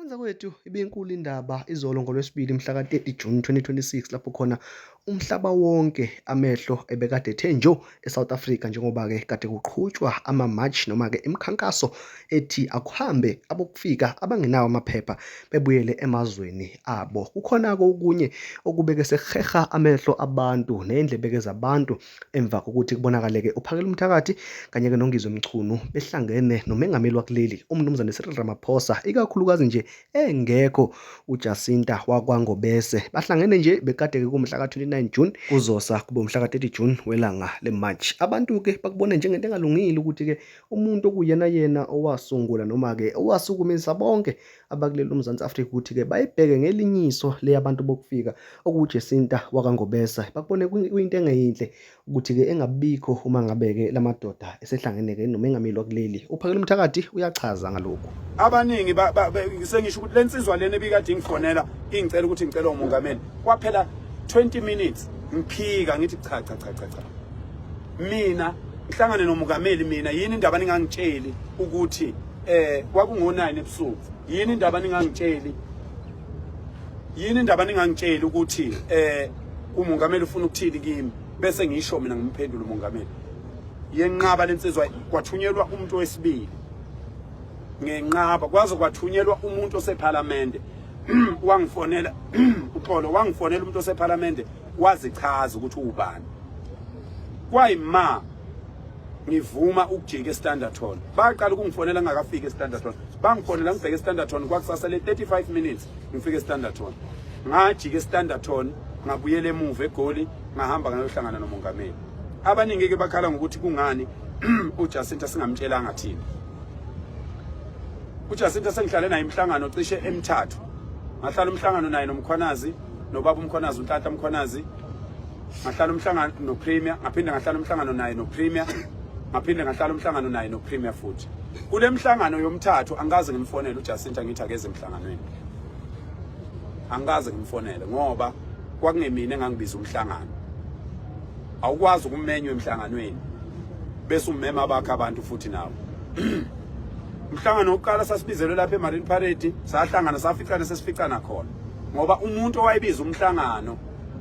Ukwenza kwethu ibenkulu indaba izolo ngoLwesibili mhla ka-30 Juni 2026 lapho khona umhlaba wonke amehlo ebekade ethe njo eSouth Africa njengoba-ke kade kuqhutshwa ama-march noma-ke imikhankaso ethi akuhambe abokufika abangenawo amaphepha bebuyele emazweni abo. Kukhona-ke okunye okubeke sekuheha amehlo abantu ney'ndlebeke zabantu emva kokuthi kubonakale-ke uPhakela Umthakathi kanye-ke noNgizwe Mchunu behlangene nomengameli wakuleli uMnumzane Cyril Ramaphosa, ikakhulukazi nje engekho uJacinta wakwaNgobese. Bahlangene nje bekade-ke kumhla ka-29 June kuzosa kube umhla ka-30 June welanga le-March. Abantu-ke bakubone njengento engalungile ukuthi-ke umuntu okuyena yena owasungula noma-ke owasukumisa bonke abakuleli uMzansi Afrika ukuthi-ke bayibheke ngelinyiso le abantu bokufika okuJacinta wakwaNgobese. Bakubone kuyinto engeyinhle ukuthi-ke engabikho uma ngabe-ke la madoda esehlangene-ke nomengameli wakuleli uPhakela Umthakathi uyachaza ngalokhu. Abaningi sengisho ukuthi lensizwa lena ebikade ingifonela ingicela ukuthi ngicela umongameli kwaphela 20 minutes ngiphika ngithi cha mina ngihlangane nomongameli mina yini indaba ningangitsheli ukuthi kwakungo9 ebusuku yini indaba ningangitsheli ukuthi umongameli ufuna ukuthini kimi bese ngisho mina ngimphendula umongameli yenqaba lensizwa kwathunyelwa umuntu wesibili ngenqaba kwaze kwathunyelwa umuntu oseParliament wangifonela uPholo wangifonela umuntu oseParliament wazichaza ukuthi ubani kwayima ngivuma ukujika eStandard Hall baqala ukungifonela ngakafika eStandard Hall bangifonela ngibheke eStandard Hall kwakusasele 35 minutes ngifike eStandard Hall ngajika eStandard Hall ngabuyela emuva eGoli ngahamba ngayohlangana nomongameli. Abaningi ke bakhala ngokuthi kungani uJacinta singamtshelanga thina. uJacinta sengihlale naye imhlangano cishe emithathu. Ngahlala umhlangano naye noMkhwanazi, nobaba uMkhwanazi, uNhlanhla Mkhwanazi. Ngahlala umhlangano noPremier, ngaphinde ngahlala umhlangano naye noPremier, ngaphinde ngahlala umhlangano naye noPremier futhi. Kule mhlangano yomthathu angaze ngimfonele uJacinta ngithi akeze emhlanganweni. Angaze ngimfonele ngoba kwakungemina engangibiza umhlangano. Awukwazi ukumenywa emhlanganweni bese ummema bakhe abantu futhi nawo. Umhlangano oqala sasibizelwe lapha eMarine Parade sahlangana saficana sesificana khona ngoba umuntu owayebiza umhlangano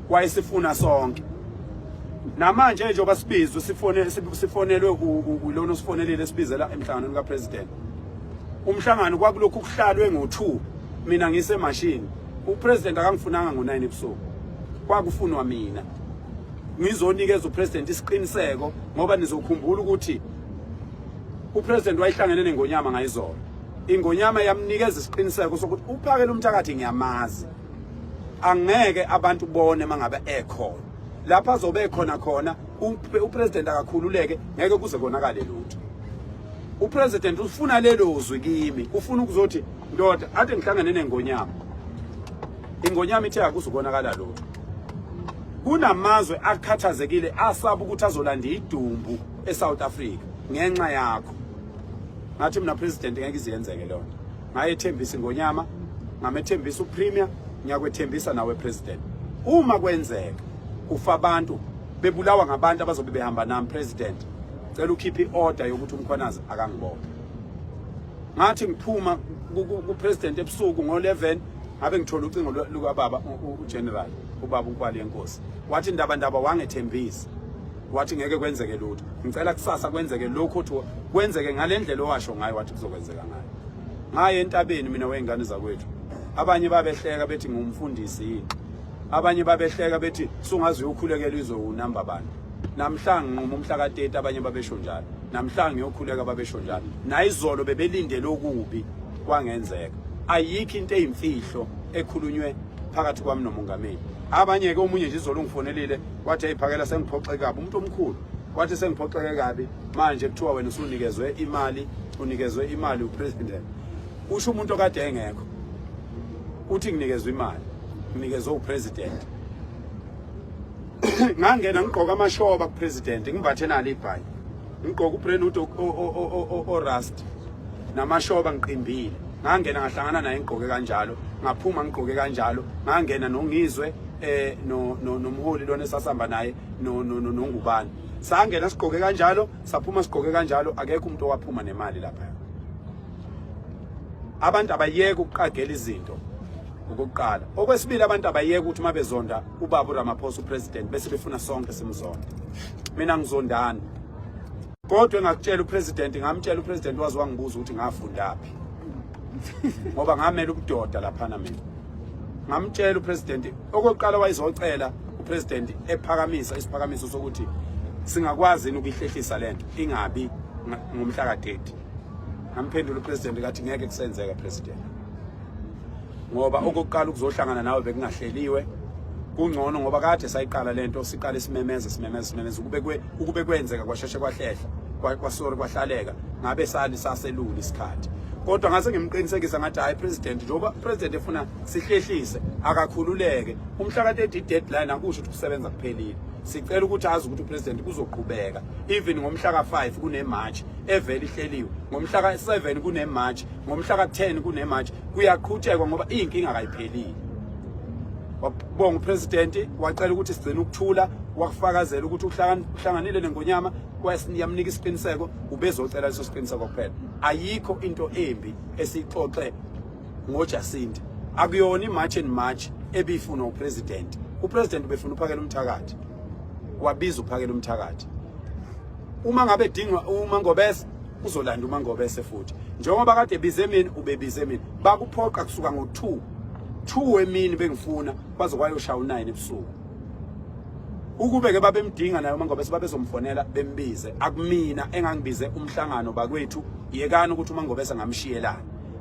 wayesifuna sonke. Namanje nje obasibizwe sifonelwe ulona osifonelile sibizela emhlanganweni kaPresident. Umhlangano kwakulokhu kuhlalwe ngo2 mina ngisemashini. UPresident akangifunanga ngo9 ebusuku. Kwakufunwa mina. Ngizonikeza uPresident isiqiniseko ngoba nizokhumbula ukuthi uPresident wayihlangene neNgonyama ngayizolo. iNgonyama yamnikeza isiqiniseko sokuthi uPhakela Umthakathi ngiyamazi. Angeke abantu bone mangabe ekhona. Lapha azobe khona uPresident akakhululeke ngeke kuze konakale lutho. uPresident ufuna lelo zwi kimi, ufuna ukuzothi ndoda ade ngihlangene neNgonyama. iNgonyama ithe akuzukonakala lutho. Kunamazwe akhathazekile asaba ukuthi azolanda idumbu eSouth Africa ngenxa yakho. Ngathi mina President ngeke iziyenzeke lona. Ngayethembisa iNgonyama, ngamethembisa uPremier, ngiyakwethembisa nawe President. Uma kwenzeka kufa abantu bebulawa ngabantu abazobe behamba nami President, cela ukhiphe iorder yokuthi uMkhwanazi akangibona. Ngathi ngiphuma kuPresident ebusuku ngo11 ngabe ngithola ucingo lukababa uGeneral ubaba uNkwali yenkosi. Wathi indaba wangethembisa. Wathi ngeke kwenzeke lutho. Ngicela kusasa kwenzeke lokho uthi kwenzeke ngalendlela owasho ngayo wathi kuzokwenzeka ngayo. Ngaye entabeni mina wengane zakwethu. Abanye babehleka bethi ngumfundisi yini. Abanye babehleka bethi sungazi uyokhulekela izwe unamba bani. Namhlanje ngoma umhla ka30 abanye babesho njalo. Namhlanje ngiyokhuleka babesho njalo. Nayizolo bebelindele okubi kwangenzeka. Ayikho into eyimfihlo ekhulunywe phakathi kwami nomongameli. Abanye ke omunye nje izolo ngifonelile wathi ayiphakela sengiphoxeke kabi umuntu omkhulu. Wathi sengiphoxeke kabi manje kuthiwa wena usunikezwe imali uPresident. Usho umuntu okade engekho. Uthi nginikezwe imali. Nginikezwe uPresident. Ngangena ngigqoka amashoba kuPresident ngibathe nalo ibhayi. Ngigqoka uBrenud Rust namashoba ngiqimbile. Ngangena ngahlangana naye ngigqoke kanjalo, ngaphuma ngigqoke kanjalo, ngangena noNgizwe nomholi lona esasihamba naye noNgubane. Sangena sigqoke kanjalo, saphuma sigqoke kanjalo, akekho umuntu owaphuma nemali lapha. abantu abayeke ukuqagela izinto ukuqala. Okwesibili, abantu abayeke ukuthi mabezonda ubaba uRamaphosa upresident bese befuna sonke simzonda. Mina ngizondana. Kodwa engakutshela upresident, ngamtshela upresident wazi wangibuza ukuthi ngafundaphi. Ngoba ngamela ukudoda lapha na mina. Ngamtshela upresident okokuqala wayizocela upresident ephakamisa isiphakamiso sokuthi singakwazi ukuyihlehlisa lento ingabi ngomhla ka-30. Ngamphendula upresident kathi ngeke kusenzeka president. Ngoba okokuqala ukuzohlangana nawe bekungahleliwe kungcono ngoba kade sayiqala lento siqala isimemeze ukube kwenzeka kwasheshe kwahlehla kwasori kwahlaleka ngabe saselula isikhathi. Kodwa ngase ngimqinisekisa ngathi hayi president njoba president efuna sihlehlise akakhululeke umhla ka-30 deadline akusho ukuthi kusebenza kuphelile. Sicela ukuthi azi ukuthi upresident kuzoqhubeka even ngomhla ka-5 kune march evele ihleliwe, ngomhla ka-7 kune march, ngomhla ka-10 kune march, kuyaqhutshekwa ngoba inkinga akayiphelile. Wabonga upresident wacela ukuthi sigcine ukuthula, wakufakazela ukuthi uhlanganile neNgonyama kwasiyamnika isiqiniseko ubezocela leso siqiniseko kuphela. Ayikho into embi esixoxe ngoJacinta. Akuyona imarch and march ebifuna upresident. Upresident befuna uphakela umthakathi. Wabiza uphakela umthakathi. Uma ngabe edinga uMangobese uzolanda uMangobese futhi. Njengoba kade bize mina ubebize mina. Bakuphoqa kusuka ngo2 emini bengifuna bazokwayoshaya u9 ebusuku. Ukube ke babemdinga nayo uMangobese babezomfonela bembize. Akumina engangibize umhlangano bakwethu yekani ukuthi uMangobese ngamshiyelana.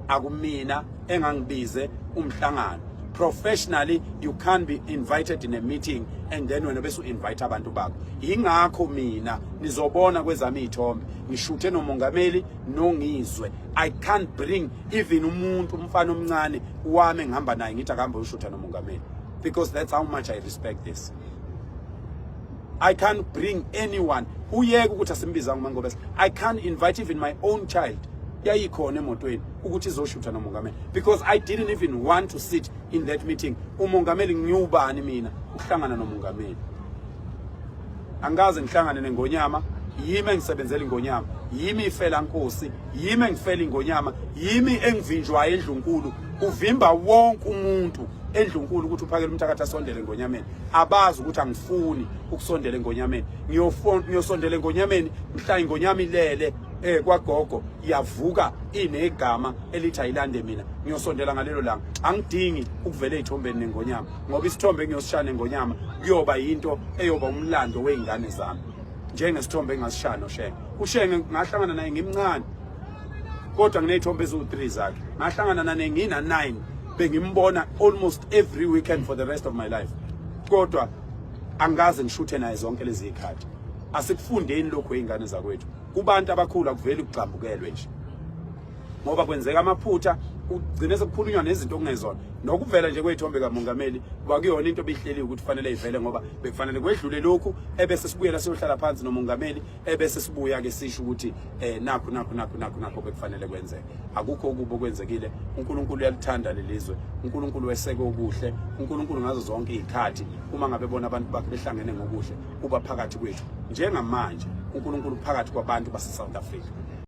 Akumina engangibize umhlangano. Professionally, you can't be invited in a meeting and then wena bese invite abantu bakho. Ingakho mina nizobona kwezami ithombe ngishuthe nomongameli nongizwe. I can't bring even umuntu umfana omncane wami ngihamba naye ngithi akahamba ushutha nomongameli, because that's how much I respect this. I can't bring anyone uyeke ukuthi asimbiza uMangobese. I can't invite even my own child yayikhona emotweni ukuthi izoshutha nomongameli, because I didn't even want to sit in that meeting. Umongameli ngiyubani mina ukuhlangana nomongameli? Angaze ngihlangane neNgonyama, yimi engisebenzela iNgonyama, yimi ifela Nkosi, yimi engifela iNgonyama, yimi engivinjwayo eNdlunkulu. Uvimba wonke umuntu eNdlunkulu ukuthi uphakele umthakathi asondele eNgonyameni. Abazi ukuthi angifuni ukusondela eNgonyameni. Ngiyosondela eNgonyameni mhla iNgonyama ilele kwagogo yavuka inegama elithi ayilande mina. Ngiyosondela ngalelo langa. Angidingi ukuvela ezithombeni neNgonyama, ngoba isithombe ngiyosishana neNgonyama kuyoba yinto eyoba umlando weingane zami. Njengesithombe engasishana noShenge. uShenge ngahlangana naye ngimncane, kodwa nginezithombe ezu3 zakhe. Ngahlangana naye ngina 9, bengimbona almost every weekend for the rest of my life. Kodwa angaze ngishuthe naye zonke lezi ikhati. Asikufundeni lokho eingane zakwethu. Kubantu abakhulu akuveli ukuxambukelwe nje. Ngoba kwenzeka amaphutha ugcine sekukhulunywa nezinto okungezona. Nokuvela nje kwezithombe kaMongameli kwakuyona into ebihleliwe ukuthi kufanele ivele, ngoba bekufanele kwedlule lokhu ebese sibuyela siyohlala phansi noMongameli ebese sibuya ke sisho ukuthi nakho bekufanele kwenzeke. Akukho ukubo kwenzekile. uNkulunkulu uyalithanda lelizwe, uNkulunkulu weseke okuhle, uNkulunkulu ngazo zonke izikhathi. Uma ngabe bona abantu bakhe behlangene ngokuhle uba phakathi kwethu njengamanje, uNkulunkulu phakathi kwabantu base South Africa.